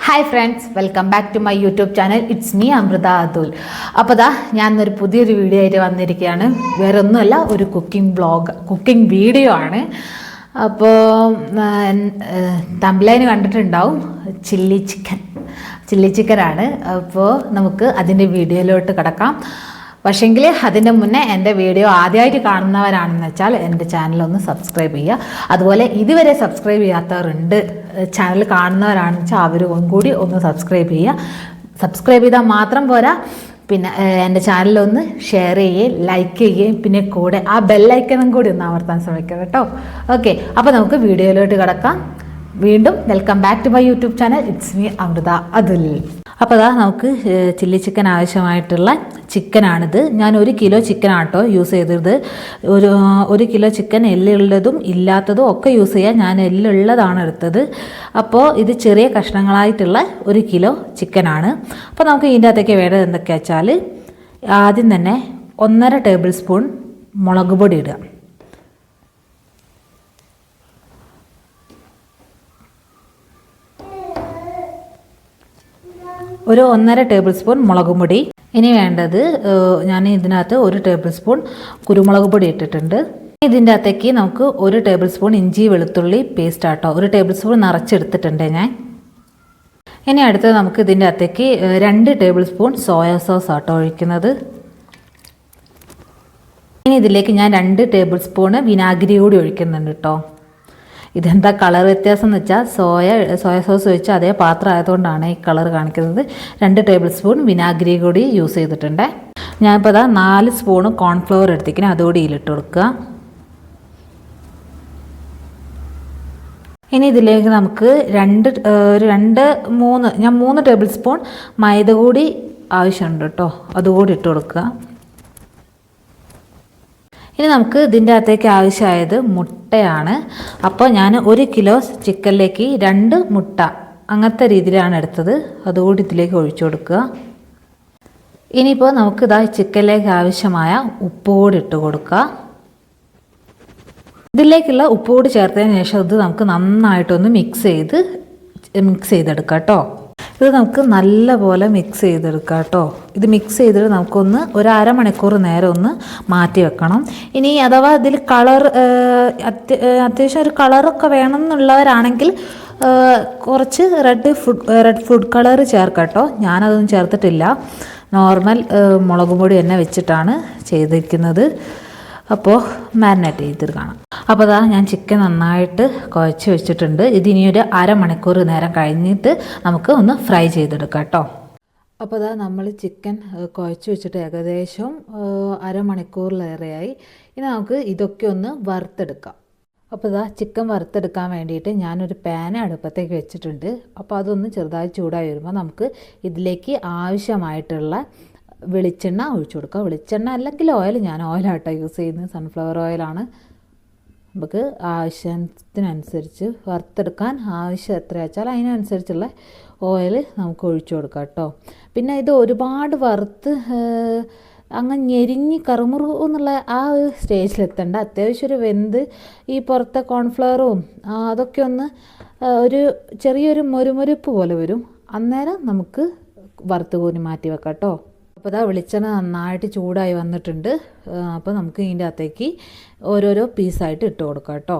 Hi friends, welcome back to my YouTube channel. It's me Amrita Atul. അപ്പോൾ ഞാനൊരു പുതിയൊരു video ആയിട്ട് വന്നിരിക്കുകയാണ്. വേറെ ഒന്നുമല്ല, ഒരു കുക്കിംഗ് വീഡിയോ ആണ്. അപ്പോൾ തംബ്ലൈന് കണ്ടിട്ടുണ്ടാവും, ചില്ലി ചിക്കനാണ്. അപ്പോൾ നമുക്ക് അതിൻ്റെ വീഡിയോയിലോട്ട് കിടക്കാം. പക്ഷേങ്കിൽ അതിൻ്റെ മുന്നേ എൻ്റെ വീഡിയോ ആദ്യമായിട്ട് കാണുന്നവരാണെന്ന് വെച്ചാൽ എൻ്റെ ചാനലൊന്ന് സബ്സ്ക്രൈബ് ചെയ്യുക. അതുപോലെ ഇതുവരെ സബ്സ്ക്രൈബ് ചെയ്യാത്തവരുണ്ട്, ചാനൽ കാണുന്നവരാണെന്ന് വെച്ചാൽ അവരും കൂടി ഒന്ന് സബ്സ്ക്രൈബ് ചെയ്യുക. സബ്സ്ക്രൈബ് ചെയ്താൽ മാത്രം പോരാ, പിന്നെ എൻ്റെ ചാനലൊന്ന് ഷെയർ ചെയ്യുകയും ലൈക്ക് ചെയ്യുകയും പിന്നെ കൂടെ ആ ബെല്ലൈക്കണും കൂടി ഒന്ന് അമർത്താൻ ശ്രമിക്കുക കേട്ടോ. ഓക്കെ, അപ്പോൾ നമുക്ക് വീഡിയോയിലോട്ട് കിടക്കാം. വീണ്ടും welcome back to my YouTube channel. It's me Amrita Atul. അപ്പോൾ നമുക്ക് ചില്ലി ചിക്കൻ ആവശ്യമായിട്ടുള്ള ചിക്കനാണിത്. ഞാൻ 1 കിലോ ചിക്കനാണ് കേട്ടോ യൂസ് ചെയ്തത്. ഒരു കിലോ ചിക്കൻ എല്ലുള്ളതും ഇല്ലാത്തതും ഒക്കെ യൂസ് ചെയ്യാൻ ഞാൻ എല്ലുള്ളതാണ് എടുത്തത്. അപ്പോൾ ഇത് ചെറിയ കഷ്ണങ്ങളായിട്ടുള്ള 1 കിലോ ചിക്കനാണ്. അപ്പോൾ നമുക്ക് ഇതിൻ്റെ അകത്തേക്ക് വേണ്ടത് എന്തൊക്കെയാ വെച്ചാൽ, ആദ്യം തന്നെ 1.5 ടേബിൾ സ്പൂൺ മുളക് പൊടി ഇടുക. ഒരു 1.5 ടേബിൾ സ്പൂൺ മുളക് പൊടി. ഇനി വേണ്ടത്, ഞാൻ ഇതിനകത്ത് 1 ടേബിൾ സ്പൂൺ കുരുമുളക് പൊടി ഇട്ടിട്ടുണ്ട്. ഇതിൻ്റെ അകത്തേക്ക് നമുക്ക് 1 ടേബിൾ സ്പൂൺ ഇഞ്ചി വെളുത്തുള്ളി പേസ്റ്റ് ആട്ടോ, 1 ടേബിൾ സ്പൂൺ നിറച്ചെടുത്തിട്ടുണ്ട് ഞാൻ. ഇനി അടുത്തത് നമുക്ക് ഇതിൻ്റെ അകത്തേക്ക് 2 ടേബിൾ സ്പൂൺ സോയാ സോസ് ആട്ടോ ഒഴിക്കുന്നത്. ഇനി ഇതിലേക്ക് ഞാൻ 2 ടേബിൾ സ്പൂണ് വിനാഗിരി കൂടി ഒഴിക്കുന്നുണ്ട് കേട്ടോ. ഇതെന്താ കളർ വ്യത്യാസം എന്ന് വെച്ചാൽ സോയ സോസ് ഒഴിച്ച് അതേ പാത്രം ആയതുകൊണ്ടാണ് ഈ കളർ കാണിക്കുന്നത്. 2 ടേബിൾ സ്പൂൺ വിനാഗിരി കൂടി യൂസ് ചെയ്തിട്ടുണ്ട്. ഞാനിപ്പോൾ 4 സ്പൂണ് കോൺഫ്ലവർ എടുത്തിരിക്കണം, അതുകൂടി ഇതിലിട്ട് കൊടുക്കുക. ഇനി ഇതിലേക്ക് നമുക്ക് 3 ടേബിൾ സ്പൂൺ മൈദ കൂടി ആവശ്യമുണ്ട് കേട്ടോ, അതുകൂടി ഇട്ട് കൊടുക്കുക. ഇനി നമുക്ക് ഇതിൻ്റെ അകത്തേക്ക് ആവശ്യമായത് മുട്ടയാണ്. അപ്പോൾ ഞാൻ 1 കിലോ ചിക്കനിലേക്ക് 2 മുട്ട അങ്ങനത്തെ രീതിയിലാണ് എടുത്തത്, അതുകൂടി ഇതിലേക്ക് ഒഴിച്ചു കൊടുക്കുക. ഇനിയിപ്പോൾ നമുക്ക് ചിക്കനിലേക്ക് ആവശ്യമായ ഉപ്പ് കൂടി ഇട്ട് കൊടുക്കുക. ഇതിലേക്കുള്ള ഉപ്പ് കൂടി ചേർത്തതിന് ശേഷം ഇത് നമുക്ക് നന്നായിട്ടൊന്ന് മിക്സ് ചെയ്തെടുക്കാം കേട്ടോ. ഇത് നമുക്ക് നല്ലപോലെ മിക്സ് ചെയ്തെടുക്കാം കേട്ടോ. ഇത് മിക്സ് ചെയ്തിട്ട് നമുക്കൊന്ന് 1 അരമണിക്കൂർ നേരം ഒന്ന് മാറ്റി വെക്കണം. ഇനി അഥവാ ഇതിൽ അത്യാവശ്യം ഒരു കളറൊക്കെ വേണമെന്നുള്ളവരാണെങ്കിൽ കുറച്ച് റെഡ് ഫുഡ് കളർ ചേർക്കാം കേട്ടോ. ഞാനതൊന്നും ചേർത്തിട്ടില്ല, നോർമൽ മുളക് പൊടി തന്നെ വെച്ചിട്ടാണ് ചെയ്തിരിക്കുന്നത്. അപ്പോൾ മാരിനേറ്റ് ചെയ്തിട്ട് കാണാം. അപ്പോൾ ഞാൻ ചിക്കൻ നന്നായിട്ട് കുഴച്ച് വെച്ചിട്ടുണ്ട്. ഇതിനി ഒരു അരമണിക്കൂർ നേരം കഴിഞ്ഞിട്ട് നമുക്ക് ഒന്ന് ഫ്രൈ ചെയ്തെടുക്കാം കേട്ടോ. അപ്പോൾ നമ്മൾ ചിക്കൻ കുഴച്ച് വെച്ചിട്ട് ഏകദേശം അരമണിക്കൂറിലേറെയായി. ഇനി നമുക്ക് ഇതൊക്കെ ഒന്ന് വറുത്തെടുക്കാം. അപ്പോൾ ചിക്കൻ വറുത്തെടുക്കാൻ വേണ്ടിയിട്ട് ഞാനൊരു പാൻ അടുപ്പത്തേക്ക് വെച്ചിട്ടുണ്ട്. അപ്പോൾ അതൊന്ന് ചെറുതായി ചൂടായി വരുമ്പോൾ നമുക്ക് ഇതിലേക്ക് ആവശ്യമായിട്ടുള്ള വെളിച്ചെണ്ണ ഒഴിച്ചു കൊടുക്കുക. വെളിച്ചെണ്ണ അല്ലെങ്കിൽ ഓയിൽ, ഞാൻ ഓയിലാട്ടോ യൂസ് ചെയ്യുന്നത്, സൺഫ്ലവർ ഓയിലാണ്. നമുക്ക് ആവശ്യത്തിനനുസരിച്ച് വറുത്തെടുക്കാൻ ആവശ്യം എത്ര വെച്ചാൽ അതിനനുസരിച്ചുള്ള ഓയിൽ നമുക്ക് ഒഴിച്ചു കൊടുക്കാം കേട്ടോ. പിന്നെ ഇത് ഒരുപാട് വറുത്ത് അങ്ങ് ഞെരിഞ്ഞ് കറുമുറു എന്നുള്ള ആ ഒരു സ്റ്റേജിലെത്തേണ്ട, അത്യാവശ്യം ഒരു വെന്ത് ഈ പുറത്തെ കോൺഫ്ലവറും അതൊക്കെ ഒന്ന് ഒരു ചെറിയൊരു മൊരുമൊരുപ്പ് പോലെ വരും. അന്നേരം നമുക്ക് വറുത്ത് കോരി മാറ്റി വെക്കാം കേട്ടോ. അപ്പോൾ വെളിച്ചെണ്ണ നന്നായിട്ട് ചൂടായി വന്നിട്ടുണ്ട്. അപ്പോൾ നമുക്ക് ഇതിൻ്റെ അകത്തേക്ക് ഓരോരോ പീസായിട്ട് ഇട്ട് കൊടുക്കാം കേട്ടോ.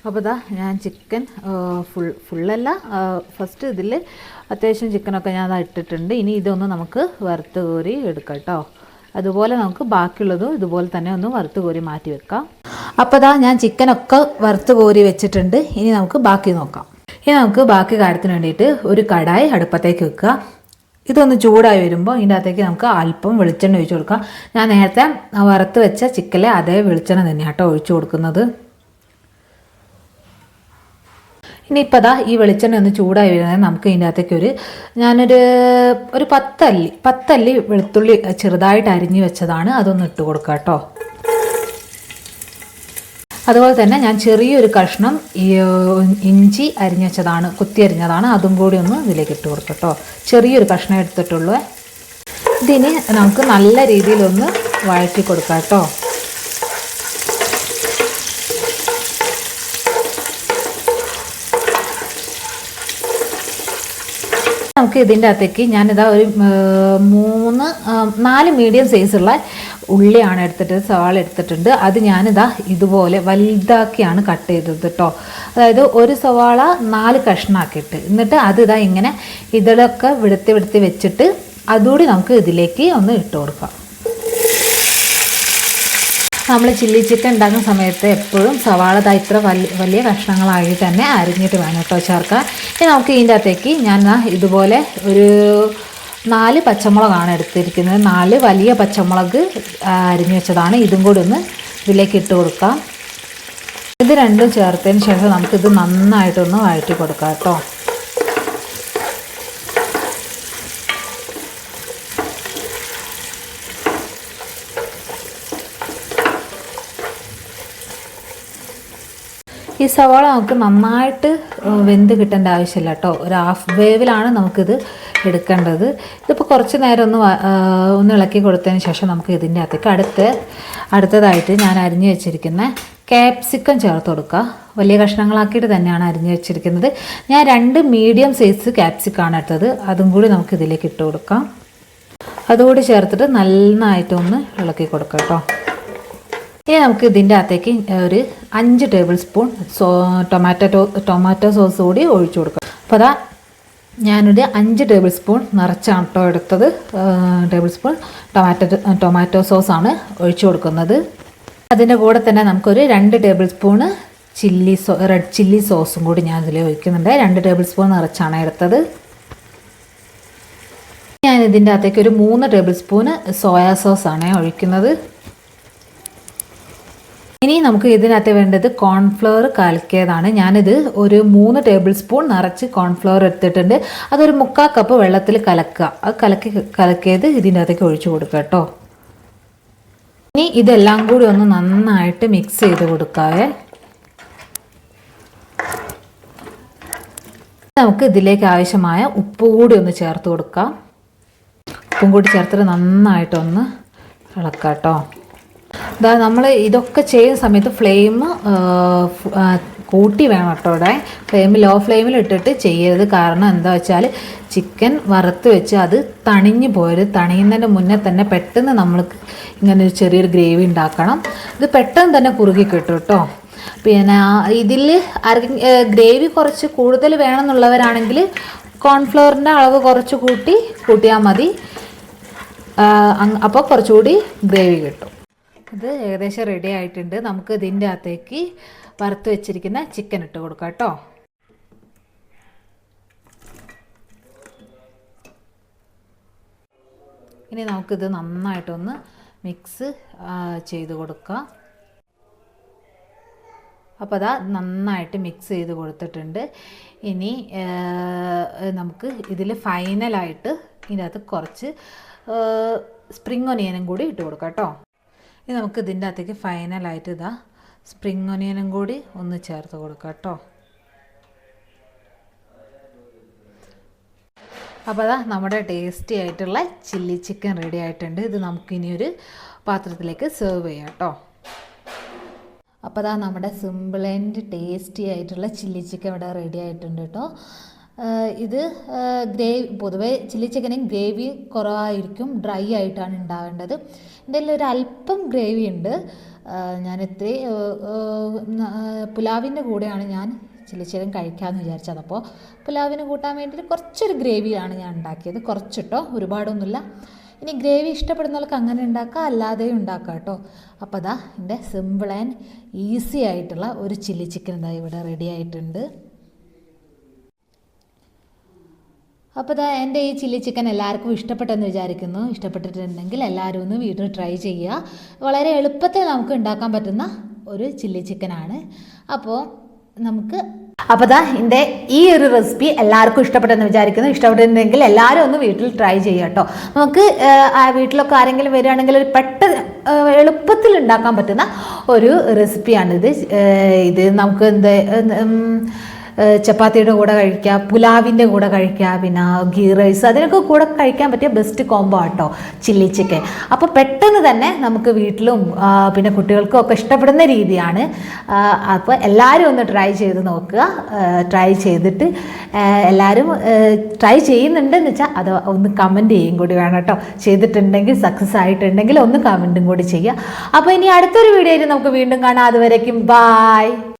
അപ്പോൾ ഞാൻ ചിക്കൻ ഫുള്ളല്ല, ഫസ്റ്റ് ഇതിൽ അത്യാവശ്യം ചിക്കനൊക്കെ ഞാൻ ഇട്ടിട്ടുണ്ട്. ഇനി ഇതൊന്ന് നമുക്ക് വറുത്ത് കോരി എടുക്കാം കേട്ടോ. അതുപോലെ നമുക്ക് ബാക്കിയുള്ളതും ഇതുപോലെ തന്നെ ഒന്ന് വറുത്ത് കോരി മാറ്റി വെക്കാം. അപ്പോൾ ഞാൻ ചിക്കനൊക്കെ വറുത്ത് കോരി വെച്ചിട്ടുണ്ട്. ഇനി നമുക്ക് ബാക്കി നോക്കാം. ഇനി നമുക്ക് ബാക്കി കാര്യത്തിന് വേണ്ടിയിട്ട് ഒരു കടായി അടുപ്പത്തേക്ക് വെക്കുക. ഇതൊന്ന് ചൂടായി വരുമ്പോൾ ഇതിൻ്റെ അകത്തേക്ക് നമുക്ക് അല്പം വെളിച്ചെണ്ണ ഒഴിച്ച് കൊടുക്കാം. ഞാൻ നേരത്തെ വറുത്ത് വെച്ച ചിക്കനിലെ അതേ വെളിച്ചെണ്ണ തന്നെയാണ് കേട്ടോ ഒഴിച്ചു കൊടുക്കുന്നത്. ഇനിയിപ്പോൾ അതാ ഈ വെളിച്ചെണ്ണ ഒന്ന് ചൂടായി വരുന്നത് നമുക്ക് ഇതിൻ്റെ അകത്തേക്ക് ഒരു പത്തല്ലി വെളുത്തുള്ളി ചെറുതായിട്ട് അരിഞ്ഞു വെച്ചതാണ്, അതൊന്ന് ഇട്ട് കൊടുക്കാം കേട്ടോ. അതുപോലെ തന്നെ ഞാൻ ചെറിയൊരു കഷ്ണം ഇഞ്ചി അരിഞ്ഞു വെച്ചതാണ്, കുത്തി അരിഞ്ഞതാണ്, അതും കൂടി ഒന്ന് ഇതിലേക്ക് ഇട്ട് കൊടുക്കാം കേട്ടോ. ചെറിയൊരു കഷ്ണം എടുത്തിട്ടുള്ളൂ. ഇതിന് നമുക്ക് നല്ല രീതിയിലൊന്ന് വഴറ്റി കൊടുക്കാം കേട്ടോ. നമുക്ക് ഇതിൻ്റെ അകത്തേക്ക് ഞാനിതാ ഒരു 4 മീഡിയം സൈസുള്ള ഉള്ളിയാണ് സവാള എടുത്തിട്ടുണ്ട്. അത് ഞാനിതാ ഇതുപോലെ വലുതാക്കിയാണ് കട്ട് ചെയ്തത് കേട്ടോ. അതായത് ഒരു സവാള 4 കഷ്ണമാക്കിയിട്ട്, എന്നിട്ട് അതിതാ ഇങ്ങനെ ഇതിലൊക്കെ വെടുത്തി വെച്ചിട്ട് അതുകൂടി നമുക്ക് ഇതിലേക്ക് ഒന്ന് ഇട്ട് കൊടുക്കാം. നമ്മൾ ചില്ലി ചിക്കൻ ഉണ്ടാക്കുന്ന സമയത്ത് എപ്പോഴും സവാള ഇത്ര വലിയ കഷ്ണങ്ങളായി തന്നെ അരിഞ്ഞിട്ട് വേണം കേട്ടോ ചേർക്കാൻ. ഇനി നമുക്ക് ഇതിൻ്റെ അകത്തേക്ക് ഞാൻ ഇതുപോലെ ഒരു 4 പച്ചമുളകാണ് എടുത്തിരിക്കുന്നത്. 4 വലിയ പച്ചമുളക് അരിഞ്ഞു വെച്ചതാണ്. ഇതും കൂടി ഒന്ന് ഇതിലേക്ക് ഇട്ട് കൊടുക്കാം. ഇത് രണ്ടും ചേർത്തതിന് ശേഷം നമുക്കിത് നന്നായിട്ടൊന്ന് വഴറ്റി കൊടുക്കാം കേട്ടോ. ഈ സവാള നമുക്ക് നന്നായിട്ട് വെന്ത് കിട്ടേണ്ട ആവശ്യമില്ല കേട്ടോ. ഒരു ഹാഫ് വേവിലാണ് നമുക്കിത് എടുക്കേണ്ടത്. ഇതിപ്പോൾ കുറച്ച് നേരം ഒന്ന് ഇളക്കി കൊടുത്തതിന് ശേഷം നമുക്ക് ഇതിൻ്റെ അകത്തേക്ക് അടുത്തതായിട്ട് ഞാൻ അരിഞ്ഞു വെച്ചിരിക്കുന്ന ക്യാപ്സിക്കം ചേർത്ത് കൊടുക്കുക. വലിയ കഷ്ണങ്ങളാക്കിയിട്ട് തന്നെയാണ് അരിഞ്ഞു വെച്ചിരിക്കുന്നത്. ഞാൻ 2 മീഡിയം സൈസ് ക്യാപ്സിക്കാണ് എടുത്തത്. അതും കൂടി നമുക്ക് ഇതിലേക്ക് ഇട്ട് കൊടുക്കാം. അതുകൂടി ചേർത്തിട്ട് നന്നായിട്ടൊന്ന് ഇളക്കി കൊടുക്കാം കേട്ടോ. ഇനി നമുക്ക് ഇതിൻ്റെ അകത്തേക്ക് ഒരു 5 ടേബിൾ സ്പൂൺ ടൊമാറ്റോ സോസ് കൂടി ഒഴിച്ചു കൊടുക്കാം. അപ്പോൾ അതാ ഞാനൊരു 5 ടേബിൾ സ്പൂൺ നിറച്ചാണ് കേട്ടോ എടുത്തത്. ടേബിൾ സ്പൂൺ ടൊമാറ്റോ സോസാണ് ഒഴിച്ചു കൊടുക്കുന്നത്. അതിൻ്റെ കൂടെ തന്നെ നമുക്കൊരു 2 ടേബിൾ സ്പൂണ് റെഡ് ചില്ലി സോസും കൂടി ഞാൻ ഇതിൽ ഒഴിക്കുന്നുണ്ട്. 2 ടേബിൾ സ്പൂൺ നിറച്ചാണ് എടുത്തത്. ഞാൻ ഇതിൻ്റെ അകത്തേക്ക് ഒരു 3 ടേബിൾ സ്പൂണ് സോയാ സോസാണ് ഒഴിക്കുന്നത്. ഇനി നമുക്ക് ഇതിനകത്ത് വേണ്ടത് കോൺഫ്ലവർ കലക്കിയതാണ്. ഞാനിത് ഒരു 3 ടേബിൾ സ്പൂൺ നിറച്ച് കോൺഫ്ലവർ എടുത്തിട്ടുണ്ട്. അതൊരു 3/4 കപ്പ് വെള്ളത്തിൽ കലക്കുക. അത് കലക്കിയത് ഇതിൻ്റെ അകത്തേക്ക് ഒഴിച്ചു കൊടുക്കുക കേട്ടോ. ഇനി ഇതെല്ലാം കൂടി ഒന്ന് നന്നായിട്ട് മിക്സ് ചെയ്ത് കൊടുക്കാവേ. നമുക്ക് ഇതിലേക്ക് ആവശ്യമായ ഉപ്പ് കൂടി ഒന്ന് ചേർത്ത് കൊടുക്കാം. ഉപ്പും കൂടി ചേർത്തിട്ട് നന്നായിട്ടൊന്ന് ഇളക്കാം കേട്ടോ. നമ്മൾ ഇതൊക്കെ ചെയ്യുന്ന സമയത്ത് ഫ്ലെയിം കൂട്ടി വേണം കേട്ടോ. ലോ ഫ്ലെയിമിൽ ഇട്ടിട്ട് ചെയ്യരുത്. കാരണം എന്താ വെച്ചാൽ ചിക്കൻ വറുത്ത് വെച്ച് അത് തണിഞ്ഞു പോരുത്. തണിയുന്നതിൻ്റെ മുന്നേ തന്നെ പെട്ടെന്ന് നമ്മൾക്ക് ഇങ്ങനെ ഒരു ചെറിയൊരു ഗ്രേവി ഉണ്ടാക്കണം. ഇത് പെട്ടെന്ന് തന്നെ കുറുകി കിട്ടും കേട്ടോ. പിന്നെ ഇതിൽ ഗ്രേവി കുറച്ച് കൂടുതൽ വേണമെന്നുള്ളവരാണെങ്കിൽ കോൺഫ്ലവറിൻ്റെ അളവ് കുറച്ച് കൂട്ടിയാൽ മതി. അപ്പോൾ കുറച്ചുകൂടി ഗ്രേവി കിട്ടും. ഇത് ഏകദേശം റെഡി ആയിട്ടുണ്ട്. നമുക്ക് ഇതിൻ്റെ അകത്തേക്ക് വറുത്ത് വെച്ചിരിക്കുന്ന ചിക്കൻ ഇട്ട് കൊടുക്കാം കേട്ടോ. ഇനി നമുക്കിത് നന്നായിട്ടൊന്ന് മിക്സ് ചെയ്ത് കൊടുക്കാം. അപ്പോൾ അതാ നന്നായിട്ട് മിക്സ് ചെയ്ത് കൊടുത്തിട്ടുണ്ട്. ഇനി നമുക്ക് ഇതിൽ ഫൈനലായിട്ട് ഇതിനകത്ത് കുറച്ച് സ്പ്രിംഗ് ഒനിയനും കൂടി ഇട്ട് കൊടുക്കാം കേട്ടോ. ഇനി നമുക്ക് ഇതിൻ്റെ അകത്തേക്ക് ഫൈനലായിട്ട് സ്പ്രിംഗ് ഒനിയനും കൂടി ഒന്ന് ചേർത്ത് കൊടുക്കാം കേട്ടോ. അപ്പോൾ നമ്മുടെ ടേസ്റ്റി ആയിട്ടുള്ള ചില്ലി ചിക്കൻ റെഡി ആയിട്ടുണ്ട്. ഇത് നമുക്കിനി ഒരു പാത്രത്തിലേക്ക് സെർവ് ചെയ്യാം കേട്ടോ. അപ്പോൾ നമ്മുടെ സിമ്പിൾ ആൻഡ് ടേസ്റ്റി ആയിട്ടുള്ള ചില്ലി ചിക്കൻ ഇവിടെ റെഡി ആയിട്ടുണ്ട് കേട്ടോ. ഇത് പൊതുവേ ചില്ലി ചിക്കനും ഗ്രേവി കുറവായിരിക്കും, ഡ്രൈ ആയിട്ടാണ് ഉണ്ടാവേണ്ടത്. എൻ്റെ കയ്യിൽ ഒരു അല്പം ഗ്രേവി ഉണ്ട്. ഞാൻ പുലാവിൻ്റെ കൂടെയാണ് ഞാൻ ചില്ലി ചിക്കൻ കഴിക്കാമെന്ന് വിചാരിച്ചത്. അപ്പോൾ പുലാവിന് കൂട്ടാൻ വേണ്ടിയിട്ട് കുറച്ചൊരു ഗ്രേവിയാണ് ഞാൻ ഉണ്ടാക്കിയത്. കുറച്ചിട്ടോ, ഒരുപാടൊന്നുമില്ല. ഇനി ഗ്രേവി ഇഷ്ടപ്പെടുന്നവർക്ക് അങ്ങനെ ഉണ്ടാക്കാം, അല്ലാതെയും ഉണ്ടാക്കാം കേട്ടോ. അപ്പോൾ എൻ്റെ സിമ്പിൾ ആൻഡ് ഈസി ആയിട്ടുള്ള ഒരു ചില്ലി ചിക്കൻ ഇവിടെ റെഡി ആയിട്ടുണ്ട്. അപ്പോൾ എൻ്റെ ഈ ചില്ലി ചിക്കൻ എല്ലാവർക്കും ഇഷ്ടപ്പെട്ടെന്ന് വിചാരിക്കുന്നു. ഇഷ്ടപ്പെട്ടിട്ടുണ്ടെങ്കിൽ എല്ലാവരും ഒന്ന് വീട്ടിൽ ട്രൈ ചെയ്യുക. വളരെ എളുപ്പത്തിൽ നമുക്ക് ഉണ്ടാക്കാൻ പറ്റുന്ന ഒരു ചില്ലി ചിക്കനാണ്. അപ്പോൾ നമുക്ക് അപ്പോൾ ദാ എൻ്റെ ഈ ഒരു റെസിപ്പി എല്ലാവർക്കും ഇഷ്ടപ്പെട്ടെന്ന് വിചാരിക്കുന്നു. ഇഷ്ടപ്പെട്ടിട്ടുണ്ടെങ്കിൽ എല്ലാവരും ഒന്ന് വീട്ടിൽ ട്രൈ ചെയ്യുക കേട്ടോ. നമുക്ക് വീട്ടിലൊക്കെ ആരെങ്കിലും വരികയാണെങ്കിൽ ഒരു പെട്ടെന്ന് എളുപ്പത്തിൽ ഉണ്ടാക്കാൻ പറ്റുന്ന ഒരു റെസിപ്പിയാണിത്. ഇത് നമുക്ക് ചപ്പാത്തിയുടെ കൂടെ കഴിക്കാം, പുലാവിൻ്റെ കൂടെ കഴിക്കാം, പിന്നെ ഗീ റൈസ് അതിനൊക്കെ കൂടെ കഴിക്കാൻ പറ്റിയ ബെസ്റ്റ് കോംബോ ആട്ടോ ചില്ലി ചിക്കൻ. അപ്പോൾ പെട്ടെന്ന് തന്നെ നമുക്ക് വീട്ടിലും പിന്നെ കുട്ടികൾക്കും ഒക്കെ ഇഷ്ടപ്പെടുന്ന രീതിയാണ്. അപ്പോൾ എല്ലാവരും ഒന്ന് ട്രൈ ചെയ്ത് നോക്കുക. ട്രൈ ചെയ്തിട്ട് എല്ലാവരും ട്രൈ ചെയ്യുന്നുണ്ടെന്ന് വെച്ചാൽ അത് ഒന്ന് കമൻറ്റ് ചെയ്യും കൂടി വേണം കേട്ടോ. ചെയ്തിട്ടുണ്ടെങ്കിൽ സക്സസ് ആയിട്ടുണ്ടെങ്കിൽ ഒന്ന് കമൻറ്റും കൂടി ചെയ്യുക. അപ്പോൾ ഇനി അടുത്തൊരു വീഡിയോയിൽ നമുക്ക് വീണ്ടും കാണാം. അതുവരേക്കും ബായ്.